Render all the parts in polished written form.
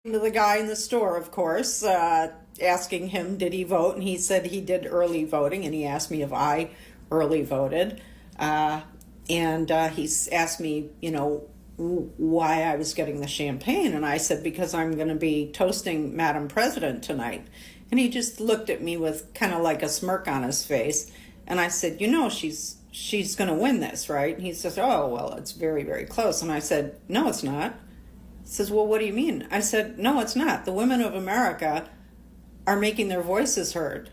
To the guy in the store, of course, asking him, did he vote? And he said he did early voting, and he asked me if I early voted. And he asked me, why I was getting the champagne. And I said, because I'm going to be toasting Madam President tonight. And he just looked at me with kind of like a smirk on his face. And I said, she's going to win this, right? And he says, oh, well, it's very, very close. And I said, no, it's not. He says, well, what do you mean? I said, no, it's not. The women of America are making their voices heard.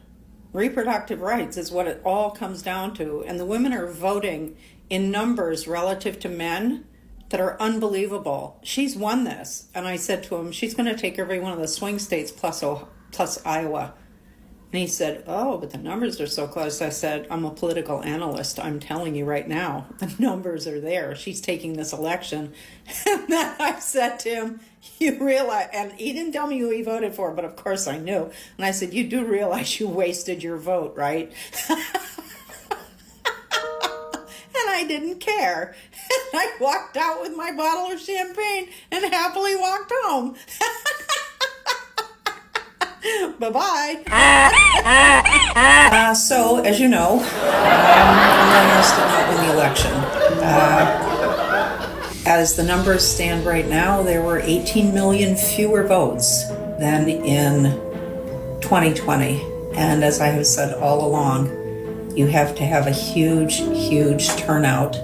Reproductive rights is what it all comes down to. And the women are voting in numbers relative to men that are unbelievable. She's won this. And I said to him, she's going to take every one of the swing states plus Iowa. And he said, oh, but the numbers are so close. I said, I'm a political analyst. I'm telling you right now, the numbers are there. She's taking this election. And then I said to him, you realize, and he didn't tell me who he voted for, but of course I knew. And I said, you do realize you wasted your vote, right? And I didn't care. And I walked out with my bottle of champagne and happily walked home. Bye-bye. So, as you know, Millennials did not win the election. As the numbers stand right now, there were 18 million fewer votes than in 2020. And as I have said all along, you have to have a huge, huge turnout,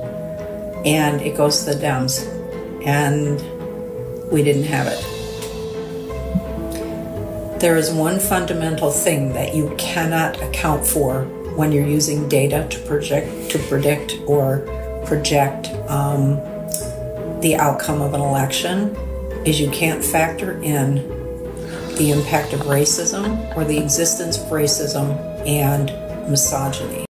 and it goes to the Dems. And we didn't have it. There is one fundamental thing that you cannot account for when you're using data to predict or project the outcome of an election, is you can't factor in the impact of racism or the existence of racism and misogyny.